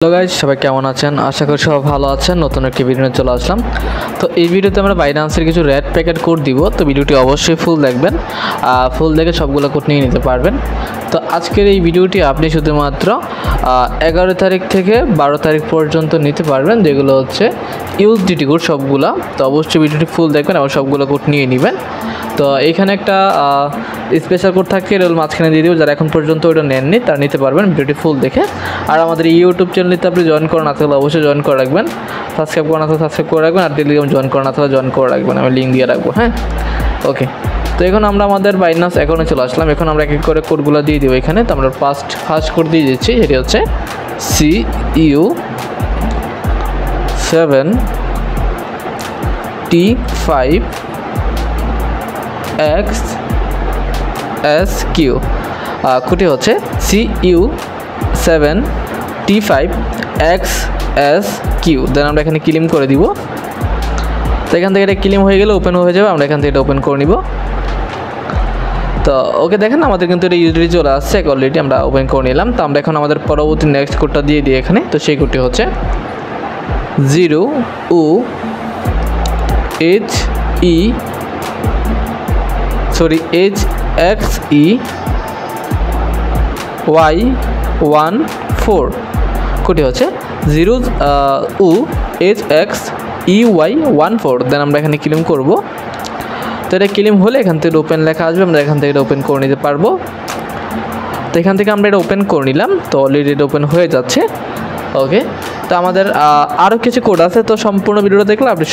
Hello guys, সবাই কেমন আছেন? আশা করি সবাই ভালো আছেন। নতুন একটি ভিডিও চলে আসলাম। তো এই ভিডিওতে আমরা বাইন্যান্সের কিছু রেড প্যাকেট কোড দিব। তো ভিডিওটি অবশ্যই ফুল দেখবেন, ফুল দেখে সবগুলো কোড নিয়ে নিতে পারবেন। তো আজকের এই ভিডিওটি আপনি শুধুমাত্র 11 তারিখ থেকে 12 তারিখ পর্যন্ত নিতে পারবেন, যেগুলো হচ্ছে ইউএসডিটি কোড সবগুলো। তো অবশ্যই ভিডিওটি ফুল দেখবেন এবং সবগুলো কোড নিয়ে নেবেন। তো এইখানে একটা স্পেশাল কোড থাকে, রোল মাঝখানে দিয়ে দিব। যারা এখন পর্যন্ত ওটা নেননি তারা নিতে পারবেন ভিডিওটি ফুল দেখে। আর আমাদের ইউটিউব চ্যানেলটিতে আপনি জয়েন করেন না থাকলে অবশ্যই জয়েন করে রাখবেন, সাবস্ক্রাইব করেন না থাকলে সাবস্ক্রাইব করে রাখবেন, আর টেলিগ্রাম জয়েন করেন না থাকলে জয়েন করে রাখবেন। আমি লিঙ্ক দিয়ে রাখবো। হ্যাঁ, ওকে। তো এখন আমরা আমাদের বাইন্যান্স অ্যাকাউন্টে চলে আসলাম। এখন আমরা এক এক করে কোডগুলো দিয়ে দিব এখানে। তো আমরা ফার্স্ট কোড দিয়ে দিচ্ছি, সেটি হচ্ছে CU7T5XSQ। কোডটি হচ্ছে CU7T5XSQ। দেন আমরা এখানে ক্লেম করে দিব। তো এখান থেকে এটা ক্লেম হয়ে গেলে ওপেন হয়ে যাবে। আমরা এখান থেকে এটা ওপেন করে নিব। তো ওকে, দেখেন আমাদের কিন্তু এটা ইউজুয়ালি চলে আসছে অলরেডি, আমরা ওপেন করে নিলাম। তো আমরা এখন আমাদের পরবর্তী নেক্সট কোডটা দিয়ে দিই এখানে। তো সেই কোডটি হচ্ছে 0HXEY14। কোডটি হচ্ছে 0HXEY14। দেন আমরা এখানে ক্লেম করব। তো এটা ক্লেম হলে এখান থেকে ওপেন লেখা আসবে, আমরা এখান থেকে এটা ওপেন করে নিতে পারবো। তো এখান থেকে আমরা এটা ওপেন করে নিলাম। তো অলরেডি এটা ওপেন হয়ে যাচ্ছে। ওকে, তো আমাদের আরও কিছু কোড আছে। তো সম্পূর্ণ ভিডিওটা দেখলে আপনি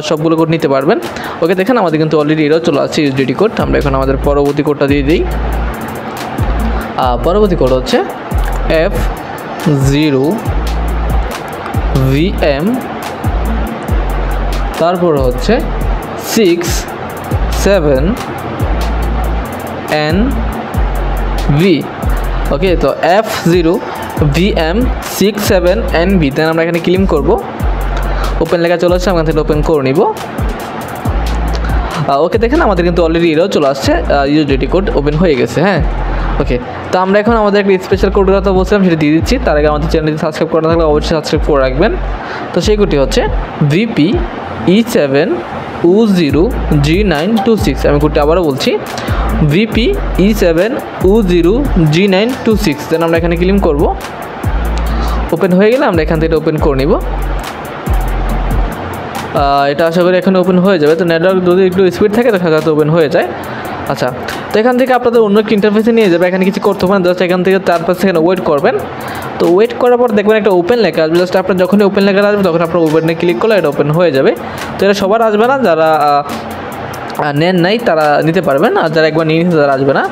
সবগুলো কোড নিতে পারবেন। ওকে, দেখেন আমাদের কিন্তু অলরেডি এটাও চলে আসছে ইউএসডিটি কোড। আমরা এখন আমাদের পরবর্তী কোডটা দিয়ে দিই। পরবর্তী কোড হচ্ছে F0VM, তারপর হচ্ছে 67NV। ওকে, তো F0VM67NV। দেন আমরা এখানে ক্লেম করব। ওপেন লেখা চলে আসছে, আমরা এখান থেকে ওপেন করে নিব। ওকে, দেখেন আমাদের কিন্তু অলরেডি এরাও চলে আসছে, ইউএসডিটি কোড ওপেন হয়ে গেছে। হ্যাঁ, ওকে। তো আমরা এখন আমাদের একটা স্পেশাল কোডের কথা বলছিলাম, সেটা দিয়ে দিচ্ছি। তার আগে আমাদের চ্যানেলটি সাবস্ক্রাইব করা থাকলে অবশ্যই সাবস্ক্রাইব করে রাখবেন। তো সেই কোডটি হচ্ছে VPE7U0G926। আমি কোডটি আবারও বলছি, VPE7U0G926। দেন আমরা এখানে ক্লেম করব। ওপেন হয়ে গেলে আমরা এখান থেকে ওপেন করে নিব। এটা আশা করি এখানে ওপেন হয়ে যাবে। তো নেটওয়ার্ক যদি একটু স্পিড থাকে তো সাথে ওপেন হয়ে যায়। আচ্ছা, তো এখান থেকে আপনাদের অন্য একটা ইন্টারফেসে নিয়ে যাবে। এখানে কিছু করতে পারেন, জাস্ট এখান থেকে 4-5 সেকেন্ড ওয়েট করবেন। তো ওয়েট করার পর দেখবেন একটা ওপেন লেখা আসবে। জাস্ট আপনার যখনই ওপেন লেখা আসবে তখন আপনার ওপেনে ক্লিক করলে এটা ওপেন হয়ে যাবে। তো এটা সবার আসবে না, যারা নেন নাই তারা নিতে পারবেন, আর যারা একবার নিয়ে নিতে তারা আসবে না।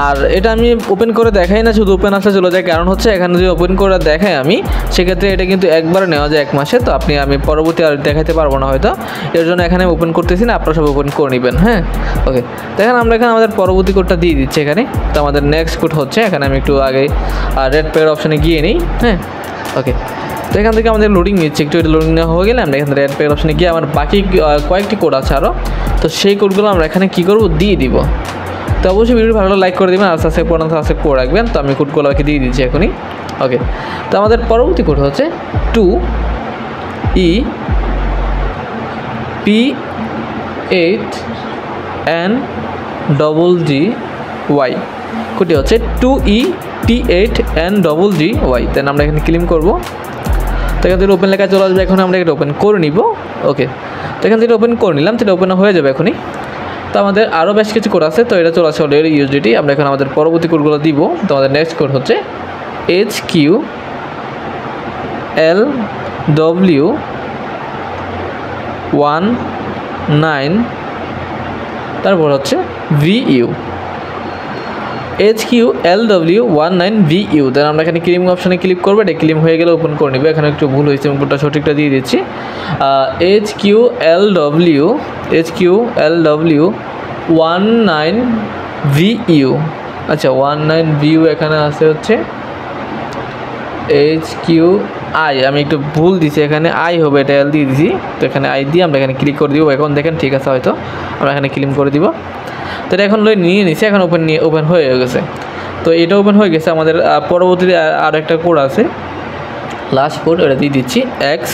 আর এটা আমি ওপেন করে দেখাই না, শুধু ওপেন আসলে চলে যায়। কারণ হচ্ছে এখানে যদি ওপেন করে দেখাই আমি, সেক্ষেত্রে এটা কিন্তু একবার নেওয়া যায় 1 মাসে। তো আমি পরবর্তী আর দেখাতে পারবো না হয়তো, এর জন্য এখানে ওপেন করতেছি না, আপনারা সব ওপেন করে নেবেন। হ্যাঁ, ওকে। দেখেন আমরা এখানে আমাদের পরবর্তী কোডটা দিয়ে দিচ্ছি এখানে। তো আমাদের নেক্সট কোড হচ্ছে, এখানে আমি একটু আগে রেড প্যাকেট অপশানে গিয়ে নিই। হ্যাঁ, ওকে। তো এখান থেকে আমাদের লোডিং নিচ্ছে, একটু লোডিং নেওয়া হয়ে গেলে আমরা এখান থেকে রেড প্যাকেট অপশানে গিয়ে আমার বাকি কয়েকটি কোড আছে আরও। তো সেই কোডগুলো আমরা এখানে কী করবো, দিয়ে দিব। তো অবশ্যই ভিডিও ভালো লাইক করে দেবেন, আর সাবস্ক্রাইব করে রাখবেন। তো আমি কোডগুলো আমাকে দিয়ে দিচ্ছি এখনই। ওকে, তো আমাদের পরবর্তী কোড হচ্ছে 2ET8NGGY। কোডটি হচ্ছে 2ET8NGGY। দেন আমরা এখানে ক্লেম করব। তো এখান থেকে ওপেন লেখা চলে আসবে। এখন আমরা এটা ওপেন করে নিব। ওকে, তো এখান থেকে ওপেন করে নিলাম। তো এটা ওপেন হয়ে যাবে এখনই। তো আমাদের আরও বেশ কিছু কোড আছে। তো এটা চলে আসে অলরেডি ইউএসডিটি। আমরা এখন আমাদের পরবর্তী কোডগুলো দিব। তো আমাদের নেক্সট কোড হচ্ছে HQLW19, তারপর হচ্ছে VU, HQLW19VU। দেন আমরা এখানে ক্লেম অপশানে ক্লিক করবো। এটা ক্লেম হয়ে গেলে ওপেন করে নেবে। এখানে একটু ভুল হয়েছে, কোডটা সঠিকটা দিয়ে দিচ্ছি। HQLW19VU। আচ্ছা, 19VU এখানে আছে হচ্ছে HQI। আমি একটু ভুল দিছি, এখানে আই হবে, এটা এল দিয়ে দিছি। তো এখানে আই দিয়ে আমরা এখানে ক্লিক করে দিব। এখন দেখেন ঠিক আছে, হয়তো আমরা এখানে ক্লেম করে দিব। তো এটা এখন নিয়ে নিছি, এখন ওপেন হয়ে গেছে। তো এটা ওপেন হয়ে গেছে। আমাদের পরবর্তীতে আর একটা কোড আছে, লাস্ট কোড এটা দিয়ে দিচ্ছি X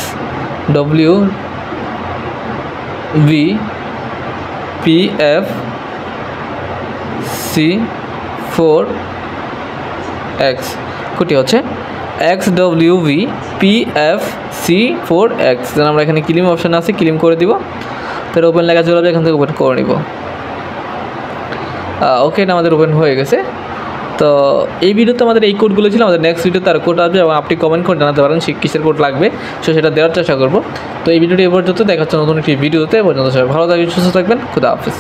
W V P F C 4X কোডটি হচ্ছে XWV PF-C4X। যেন আমরা এখানে ক্লিম অপশান আছে, ক্লিম করে দিব, তাহলে ওপেন লেখা চলে যাবে, এখান থেকে ওপেন করে নিব। ওকে, এটা আমাদের ওপেন হয়ে গেছে। তো এই ভিডিওতে আমাদের এই কোডগুলো ছিল, আমাদের নেক্সট ভিডিওতে আর কোড আসবে এবং আপনি কমেন্ট করে জানাতে পারেন কিসের কোড লাগবে, সো সেটা দেওয়ার চেষ্টা করবো। তো এই ভিডিওটি এ পর্যন্ত, দেখা হচ্ছে নতুন একটি ভিডিওতে। পর্যন্ত সবাই ভালো থাকবেন, সুস্থ থাকবেন, খুদা হাফেজ।